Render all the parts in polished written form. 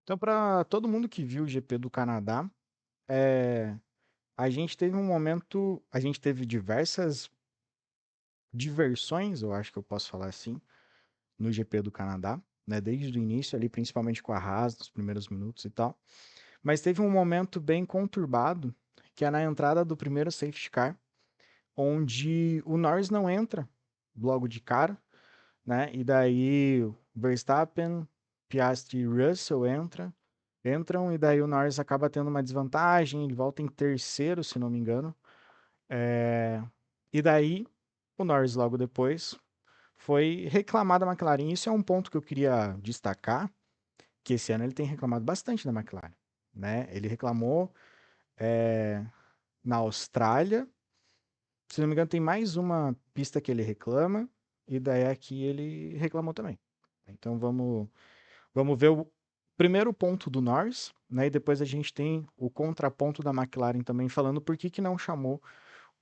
Então, para todo mundo que viu o GP do Canadá, é, a gente teve um momento, a gente teve diversas diversões, eu acho que eu posso falar assim, no GP do Canadá, né? Desde o início ali, principalmente com a Haas, nos primeiros minutos e tal. Mas teve um momento bem conturbado, que é na entrada do primeiro safety car, onde o Norris não entra logo de cara, né? E daí Verstappen, Piastri e Russell entram e daí o Norris acaba tendo uma desvantagem, ele volta em terceiro, se não me engano. E daí o Norris logo depois foi reclamar da McLaren. Isso é um ponto que eu queria destacar, que esse ano ele tem reclamado bastante da McLaren, né? Ele reclamou na Austrália, se não me engano tem mais uma pista que ele reclama, e daí aqui ele reclamou também. Então vamos ver o primeiro ponto do Norris, né? E depois a gente tem o contraponto da McLaren também falando por que não chamou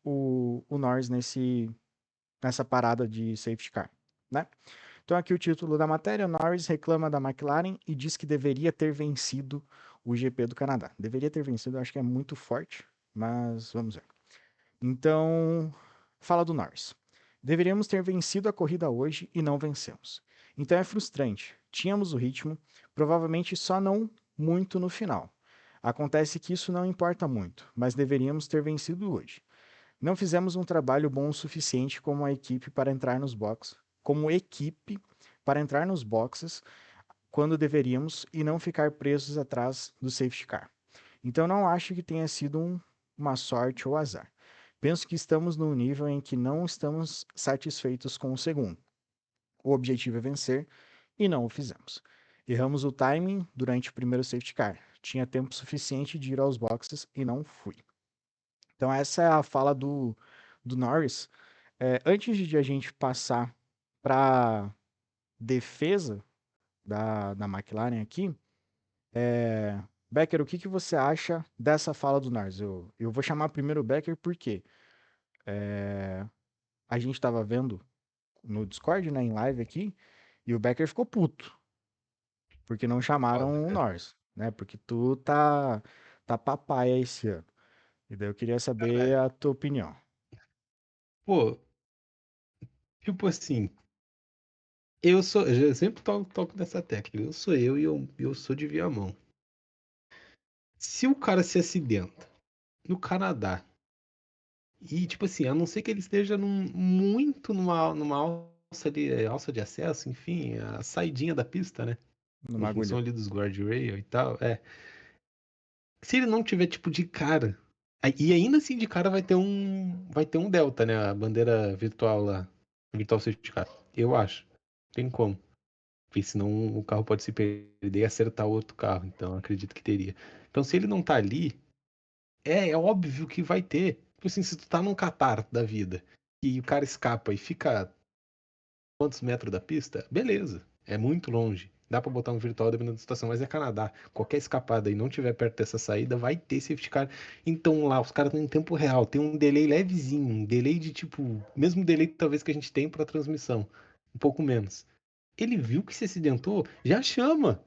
o Norris nessa parada de safety car, né? Então aqui o título da matéria, Norris reclama da McLaren e diz que deveria ter vencido o GP do Canadá. Deveria ter vencido, eu acho que é muito forte, mas vamos ver. Então, fala do Norris. Deveríamos ter vencido a corrida hoje e não vencemos. Então é frustrante. Tínhamos o ritmo, provavelmente só não muito no final. Acontece que isso não importa muito, mas deveríamos ter vencido hoje. Não fizemos um trabalho bom o suficiente como a equipe para entrar nos boxes, como equipe para entrar nos boxes quando deveríamos e não ficar presos atrás do safety car. Então não acho que tenha sido uma sorte ou azar. Penso que estamos num nível em que não estamos satisfeitos com o segundo. O objetivo é vencer e não o fizemos. Erramos o timing durante o primeiro safety car. Tinha tempo suficiente de ir aos boxes e não fui. Então essa é a fala do Norris. Antes de a gente passar para defesa da McLaren aqui, Becker, o que você acha dessa fala do Norris? Eu vou chamar primeiro o Becker porque a gente estava vendo no Discord, né, em live aqui, e o Becker ficou puto, porque não chamaram o Foda. Norris, né? Porque tu tá papaya esse ano. E daí eu queria Cara, saber a tua opinião. pô, tipo assim, eu sempre toco nessa tecla. Eu sou eu e eu sou de Viamão. Se o cara se acidenta no Canadá, e tipo assim, a não ser que ele esteja muito numa alça ali, alça de acesso, enfim, a saidinha da pista, né? Em Numa função agulha. ali dos guardrail e tal, é. Se ele não tiver tipo de cara, e ainda assim de cara vai ter um delta, né? A bandeira virtual lá, virtual safety car. Eu acho. Tem como. Porque senão o carro pode se perder e acertar outro carro. Então eu acredito que teria. Então se ele não tá ali, é óbvio que vai ter. Tipo assim, se tu tá num Qatar da vida e o cara escapa e fica quantos metros da pista, beleza. É muito longe. Dá pra botar um virtual dependendo da situação, mas é Canadá. Qualquer escapada e não tiver perto dessa saída, vai ter safety car. Então lá, os caras estão em tempo real. Tem um delay levezinho, um delay de tipo, mesmo delay talvez que a gente tem pra transmissão, um pouco menos. Ele viu que se acidentou, já chama.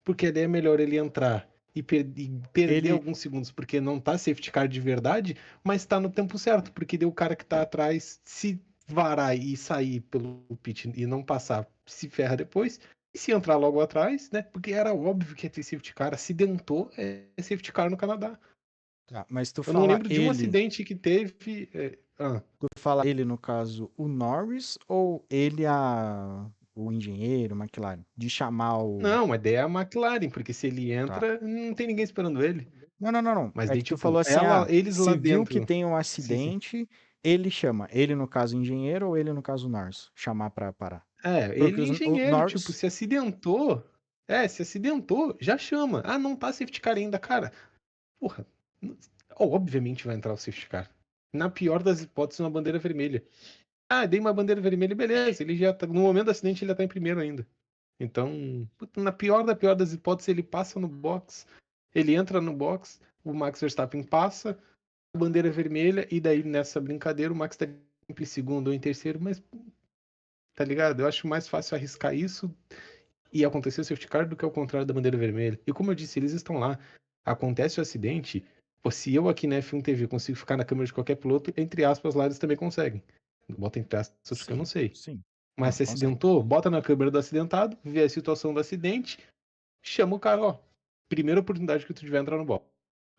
Porque daí é melhor ele entrar e perder Ele, alguns segundos, porque não tá safety car de verdade, mas tá no tempo certo, porque deu o cara que tá atrás se varar e sair pelo pit e não passar, se ferra depois. E se entrar logo atrás, né? Porque era óbvio que ia ter safety car. Acidentou, é safety car no Canadá. mas tu Eu não fala lembro de um ele, acidente que teve. tu fala ele no caso o Norris ou ele o engenheiro, McLaren, de chamar o. Não, a ideia é a McLaren, porque se ele Tá. entra, não tem ninguém esperando ele. Não. Mas É daí, que tu falou tipo, assim, eles lá se viu que dentro. tem um Sim, sim. acidente, ele chama. Ele, no caso, engenheiro ou ele, no caso, Norris? Chamar pra parar. Ele Porque é o engenheiro, tipo, Norris, se acidentou. Se acidentou, já chama. Ah, não tá safety car ainda, cara. Porra, obviamente vai entrar o safety car. Na pior das hipóteses, uma bandeira vermelha. Ah, dei uma bandeira vermelha, beleza. Ele já tá, no momento do acidente, ele já tá em primeiro ainda. Então, puta, na pior das hipóteses, ele passa no box. Ele entra no box, o Max Verstappen passa, a bandeira vermelha, e daí nessa brincadeira o Max tá em segundo ou em terceiro, mas tá ligado? Eu acho mais fácil arriscar isso e acontecer o safety car do que ao contrário da bandeira vermelha. E como eu disse, eles estão lá. Acontece o acidente, pô, se eu aqui na F1 TV consigo ficar na câmera de qualquer piloto, entre aspas, lá eles também conseguem. Bota entre aspas porque eu não Sim, sei. sim. Mas Não, se consegue. acidentou, bota na câmera do acidentado, vê a situação do acidente, chama o cara, ó. Primeira oportunidade que tu tiver entrar no box.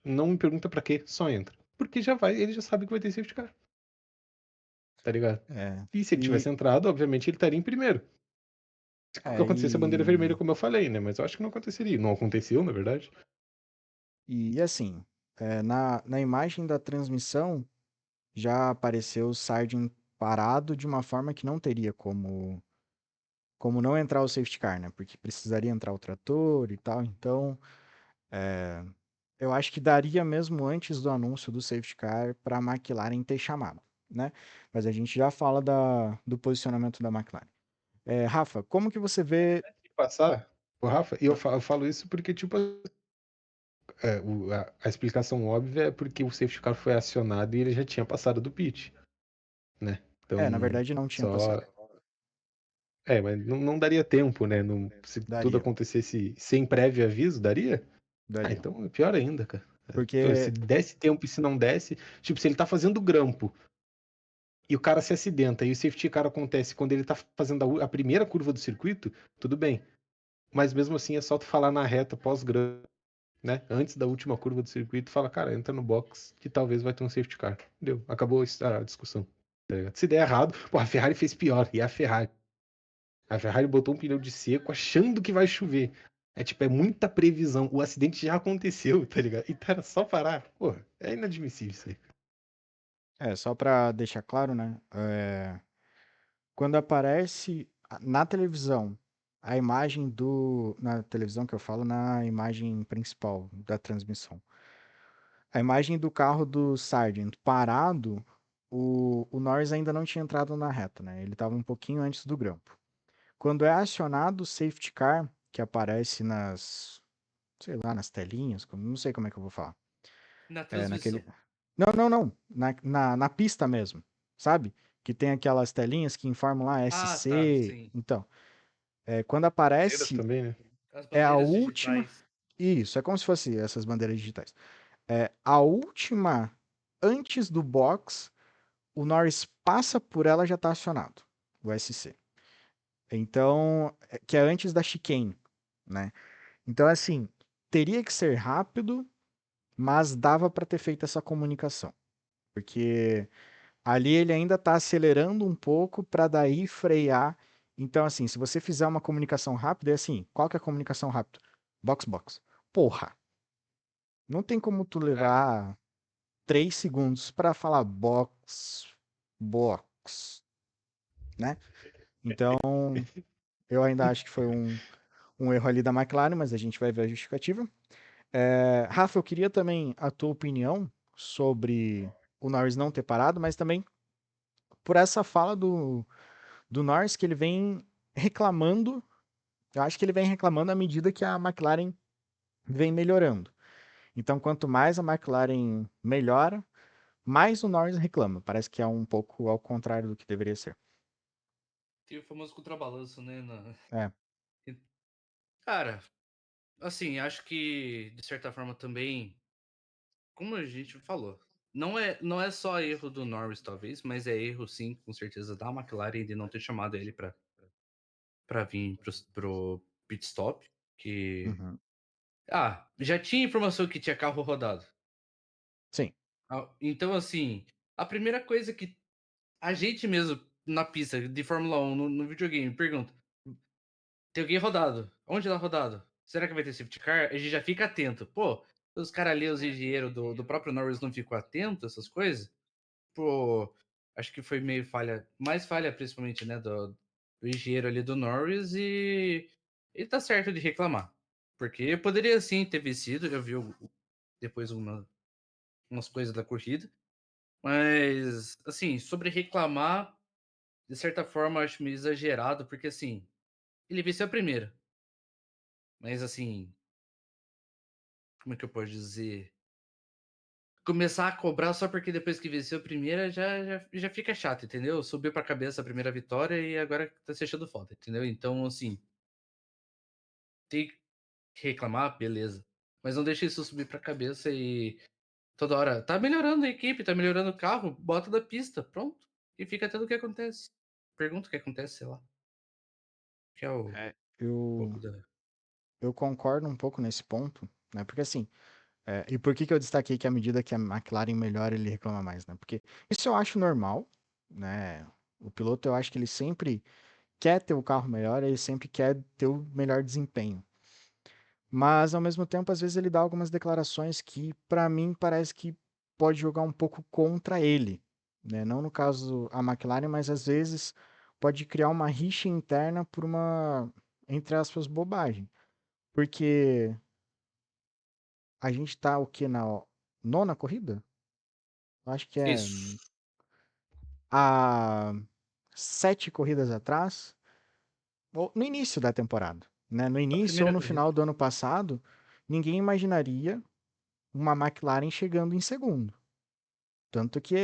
Não me pergunta pra quê, só entra. Porque já vai, ele já sabe que vai ter safety car. Tá ligado? É. E se ele tivesse E, entrado, obviamente ele estaria em primeiro. Se é, acontecesse a bandeira vermelha, como eu falei, né? Mas eu acho que não aconteceria. Não aconteceu, na verdade. e assim, na imagem da transmissão já apareceu o Sargent parado de uma forma que não teria como não entrar o safety car, né? Porque precisaria entrar o trator e tal. Então, eu acho que daria mesmo antes do anúncio do safety car para a McLaren ter chamado, né? Mas a gente já fala do posicionamento da McLaren. Rafa, como que você vê. E passar, o Rafa, e eu falo isso porque, tipo, a explicação óbvia é porque o safety car foi acionado e ele já tinha passado do pit, né? Na Então, verdade não tinha só. passado. Mas não daria tempo, né? Se tudo Daria, acontecesse sem prévio aviso, daria? Ah, daria. então é pior ainda, cara. Pô, se Porque, desse tempo e se não desse, tipo, se ele tá fazendo grampo e o cara se acidenta e o safety car acontece quando ele tá fazendo a primeira curva do circuito, tudo bem. Mas mesmo assim é só tu falar na reta pós-grampo, né? Antes da última curva do circuito, fala, cara, entra no box que talvez vai ter um safety car. Entendeu? Acabou a discussão. Tá ligado? Se der errado, pô, a Ferrari fez pior, e a Ferrari. A Ferrari botou um pneu de seco achando que vai chover. É tipo, é muita previsão. O acidente já aconteceu, tá ligado? Então era só parar. Pô, é inadmissível isso aí. só para deixar claro, né? Quando aparece na televisão a imagem na televisão que eu falo, na imagem principal da transmissão, a imagem do carro do Sargent parado, o Norris ainda não tinha entrado na reta, né? Ele estava um pouquinho antes do grampo. Quando é acionado o safety car, que aparece sei lá, nas telinhas, não sei como é que eu vou falar. Na Naquele. transmissão. Não, não, não. Na pista mesmo, sabe? Que tem aquelas telinhas que informam lá Ah, tá, SC. sim. Então, quando Bandeiras aparece, também, né? As é a bandeiras última. digitais. Isso, é como se fosse essas bandeiras digitais. A última, antes do box, o Norris passa por ela já está acionado, o SC. Então, que é antes da chicane, né? Então, assim, teria que ser rápido, mas dava para ter feito essa comunicação. Porque ali ele ainda está acelerando um pouco para daí frear. Então, assim, se você fizer uma comunicação rápida, é assim, qual que é a comunicação rápida? Box, box. Porra, não tem como tu É. levar 3 segundos para falar box, box, né? Então, eu ainda acho que foi um erro ali da McLaren, mas a gente vai ver a justificativa. Rafa, eu queria também a tua opinião sobre o Norris não ter parado, mas também por essa fala do Norris que ele vem reclamando. Eu acho que ele vem reclamando à medida que a McLaren vem melhorando. Então, quanto mais a McLaren melhora, mais o Norris reclama. Parece que é um pouco ao contrário do que deveria ser. Tem o famoso contrabalanço, né? É, Cara, assim, acho que de certa forma também, como a gente falou, não é só erro do Norris, talvez, mas é erro sim, com certeza, da McLaren de não ter chamado ele para vir pro pit stop. Que. uhum, Já tinha informação que tinha carro rodado. sim, Então, assim, a primeira coisa que a gente mesmo na pista de Fórmula 1, no videogame, pergunta: tem alguém rodado? Onde tá rodado? Será que vai ter safety car? A gente já fica atento. Pô, os caras ali, os engenheiros do próprio Norris não ficam atentos, essas coisas? Pô, acho que foi meio falha, mais falha principalmente, né, do engenheiro ali do Norris e ele tá certo de reclamar. Porque poderia sim ter vencido, eu vi depois umas coisas da corrida, mas, assim, sobre reclamar, de certa forma, eu acho meio exagerado, porque assim, ele venceu a primeira, mas assim, como é que eu posso dizer? Começar a cobrar só porque depois que venceu a primeira já fica chato, entendeu? Subiu pra cabeça a primeira vitória e agora tá se achando foda, entendeu? Então, assim, tem que reclamar, beleza. Mas não deixa isso subir pra cabeça e toda hora, tá melhorando a equipe, tá melhorando o carro, bota da pista, pronto. E fica atento o que acontece. Pergunta o que acontece, sei lá. Que é o É, eu, pouco da. eu concordo um pouco nesse ponto, né? Porque assim, e por que que eu destaquei que à medida que a McLaren melhora, ele reclama mais, né? Porque isso eu acho normal, né? O piloto, eu acho que ele sempre quer ter o carro melhor, ele sempre quer ter o melhor desempenho. Mas, ao mesmo tempo, às vezes ele dá algumas declarações que, para mim, parece que pode jogar um pouco contra ele, né? Não no caso a McLaren, mas às vezes pode criar uma rixa interna por uma, entre aspas, bobagem. Porque a gente tá o quê? Na nona corrida? Eu acho que é Isso. há 7 corridas atrás, ou no início da temporada, né? No A início ou primeira no corrida. final do ano passado, ninguém imaginaria uma McLaren chegando em segundo. Tanto que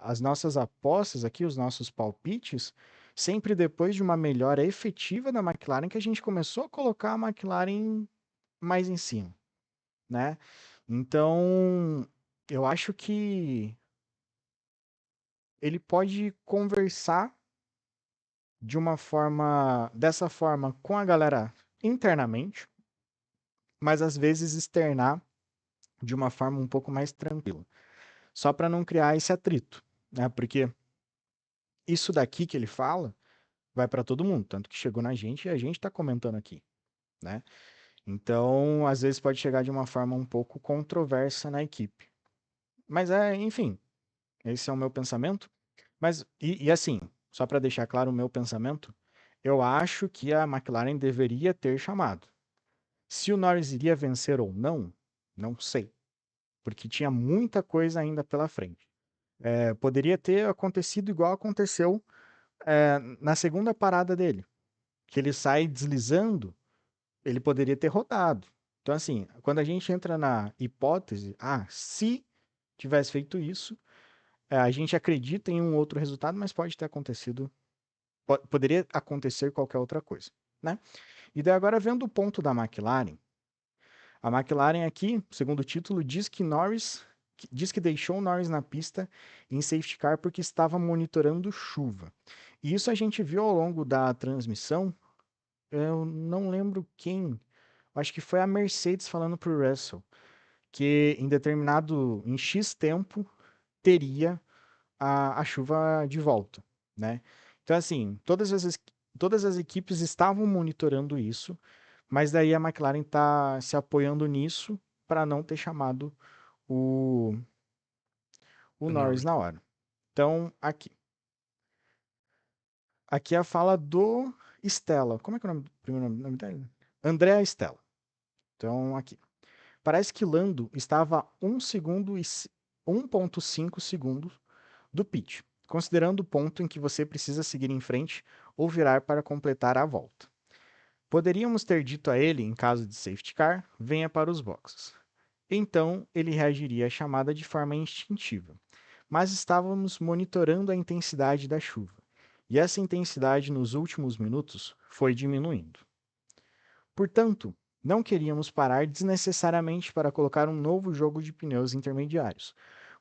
as nossas apostas aqui, os nossos palpites, sempre depois de uma melhora efetiva da McLaren, que a gente começou a colocar a McLaren mais em cima, né? Então, eu acho que ele pode conversar dessa forma com a galera internamente, mas às vezes externar de uma forma um pouco mais tranquila, só para não criar esse atrito, né? Porque isso daqui que ele fala vai para todo mundo, tanto que chegou na gente e a gente está comentando aqui, né? Então, às vezes pode chegar de uma forma um pouco controversa na equipe. Mas enfim, esse é o meu pensamento. Mas, e assim, só para deixar claro o meu pensamento, eu acho que a McLaren deveria ter chamado. Se o Norris iria vencer ou não, não sei, porque tinha muita coisa ainda pela frente. Poderia ter acontecido igual aconteceu na segunda parada dele, que ele sai deslizando, ele poderia ter rodado. Então, assim, quando a gente entra na hipótese, se tivesse feito isso, a gente acredita em um outro resultado, mas pode ter acontecido, poderia acontecer qualquer outra coisa, né? E daí agora vendo o ponto da McLaren, a McLaren aqui, segundo o título, diz que deixou Norris na pista em safety car porque estava monitorando chuva. E isso a gente viu ao longo da transmissão. Eu não lembro quem, acho que foi a Mercedes falando para o Russell que em X tempo teria a chuva de volta, né? Então assim, todas as equipes estavam monitorando isso, mas daí a McLaren está se apoiando nisso para não ter chamado o, o O Norris Norris. na hora. Então, aqui é a fala do Stella. Como é que é o primeiro nome dele? Andrea Stella. Então, aqui. Parece que Lando estava a 1,5 segundos do pit, considerando o ponto em que você precisa seguir em frente ou virar para completar a volta. Poderíamos ter dito a ele, em caso de safety car, venha para os boxes. Então ele reagiria à chamada de forma instintiva. Mas estávamos monitorando a intensidade da chuva, e essa intensidade nos últimos minutos foi diminuindo. Portanto, não queríamos parar desnecessariamente para colocar um novo jogo de pneus intermediários,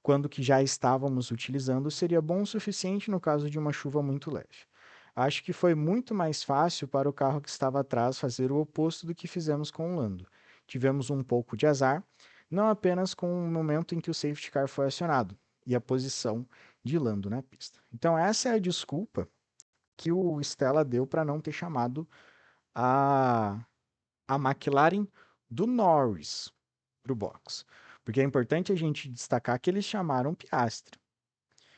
quando o que já estávamos utilizando seria bom o suficiente no caso de uma chuva muito leve. Acho que foi muito mais fácil para o carro que estava atrás fazer o oposto do que fizemos com o Lando. Tivemos um pouco de azar, não apenas com o momento em que o safety car foi acionado e a posição de Lando na pista. Então, essa é a desculpa que o Stella deu para não ter chamado a a McLaren do Norris para o box. Porque é importante a gente destacar que eles chamaram Piastri.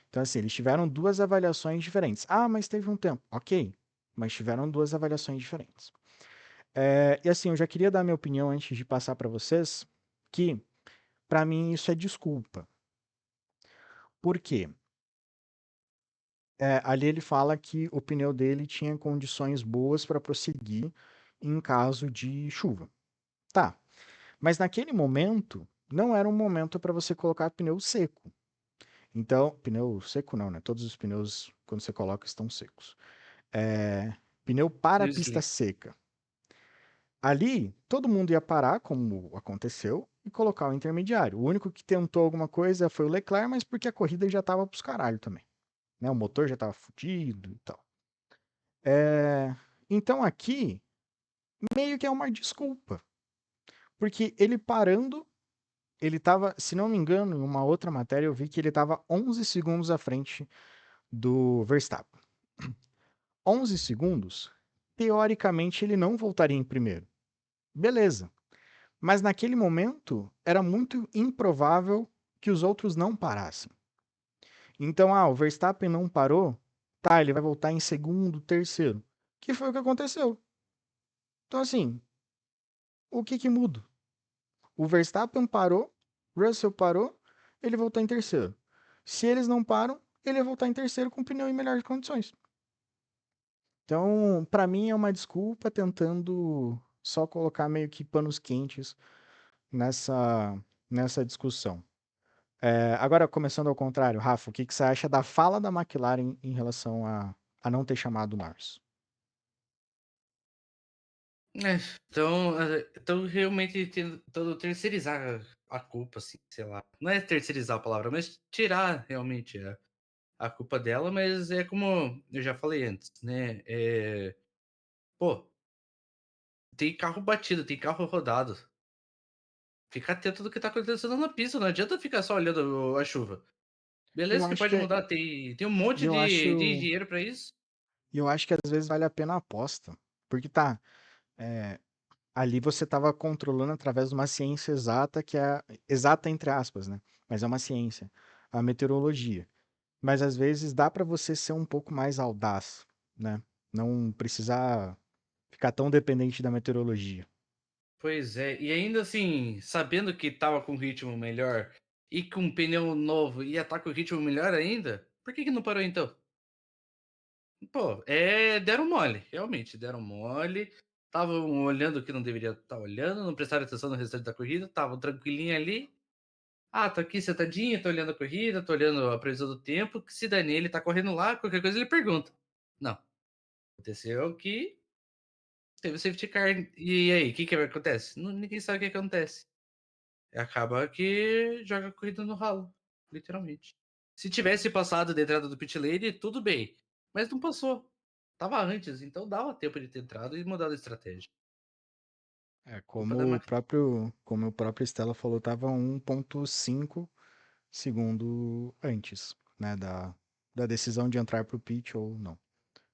Então, assim, eles tiveram duas avaliações diferentes. Mas teve um tempo. Ok, mas tiveram duas avaliações diferentes. E assim, eu já queria dar minha opinião antes de passar para vocês, que para mim isso é desculpa. Por quê? Ali ele fala que o pneu dele tinha condições boas para prosseguir em caso de chuva. Tá, mas naquele momento, não era um momento para você colocar pneu seco. Então, pneu seco não, né? Todos os pneus, quando você coloca, estão secos. Pneu para No pista Slick. seca. Ali, todo mundo ia parar, como aconteceu, e colocar o intermediário. O único que tentou alguma coisa foi o Leclerc, mas porque a corrida já estava pros caralho também. Né? O motor já estava fudido e tal. Então aqui, meio que é uma desculpa. Porque ele parando, ele estava, se não me engano, em uma outra matéria eu vi que ele estava 11 segundos à frente do Verstappen. 11 segundos, teoricamente ele não voltaria em primeiro. Beleza. Mas naquele momento era muito improvável que os outros não parassem. Então, o Verstappen não parou, tá, ele vai voltar em segundo, terceiro. Que foi o que aconteceu. Então, assim, o que muda? O Verstappen parou, Russell parou, ele voltou em terceiro. Se eles não param, ele ia voltar em terceiro com o pneu em melhores condições. Então, para mim é uma desculpa tentando só colocar meio que panos quentes nessa discussão. Agora, começando ao contrário, Rafa, o que você acha da fala da McLaren em relação a não ter chamado o Norris? Então realmente tentando terceirizar a culpa, assim, sei lá. Não é terceirizar a palavra, mas tirar realmente a culpa dela, mas é como eu já falei antes, né? Pô, tem carro batido, tem carro rodado. Fica atento do que tá acontecendo na pista, não adianta ficar só olhando a chuva. Eu Beleza que acho pode que mudar, tem um e monte eu de acho engenheiro pra isso. e eu acho que às vezes vale a pena a aposta, porque tá, é, ali você estava controlando através de uma ciência exata que é exata entre aspas, né? Mas é uma ciência, a meteorologia. Mas às vezes dá para você ser um pouco mais audaz, né? Não precisar ficar tão dependente da meteorologia. Pois é, e ainda assim, sabendo que tava com ritmo melhor e com pneu novo ia estar com ritmo melhor ainda, por que não parou então? Pô, deram mole, realmente deram mole. Estavam olhando o que não deveria estar olhando, não prestaram atenção no restante da corrida, estavam tranquilinho ali. Ah, tô aqui sentadinho, tô olhando a corrida, tô olhando a previsão do tempo, que se dane, ele tá correndo lá, qualquer coisa ele pergunta. Não, aconteceu que teve o safety car, e aí, o que acontece? Ninguém sabe o que acontece. Acaba que joga a corrida no ralo, literalmente. Se tivesse passado da entrada do pit lane, tudo bem, mas não passou. Tava antes, então dava tempo de ter entrado e mudado a estratégia. Culpa da máquina. Como o próprio Stella falou, tava 1,5 segundo antes, né, da decisão de entrar pro pit ou não.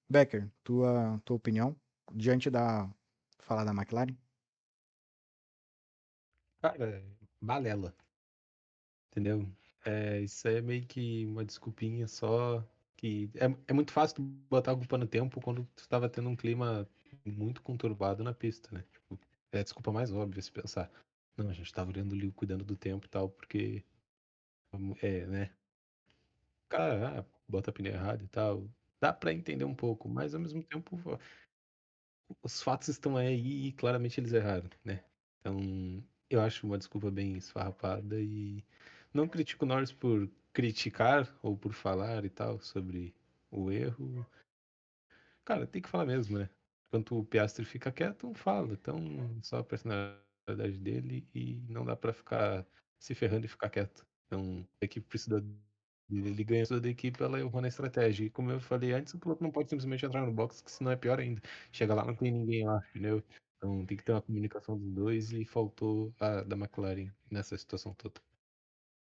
Becker, tua opinião diante da fala da McLaren? Cara, balela, entendeu? Isso aí é meio que uma desculpinha só. Que é muito fácil tu botar a culpa no tempo quando tu tava tendo um clima muito conturbado na pista, né? Tipo, é a desculpa mais óbvia se pensar. Não, a gente tava olhando ali, cuidando do tempo e tal, porque. Né? Cara, bota pneu errado e tal. Dá pra entender um pouco, mas ao mesmo tempo os fatos estão aí e claramente eles erraram, né? Então, eu acho uma desculpa bem esfarrapada e não critico o Norris por criticar ou por falar e tal sobre o erro. Cara, tem que falar mesmo, né? Enquanto o Piastri fica quieto, não fala. Então, só a personalidade dele e não dá pra ficar se ferrando e ficar quieto. Então, a equipe precisa ele ganha toda a equipe, ela errou na estratégia. E como eu falei antes, o piloto não pode simplesmente entrar no box, que senão é pior ainda. Chega lá, não tem ninguém lá, entendeu? Então tem que ter uma comunicação dos dois e faltou a da McLaren nessa situação toda.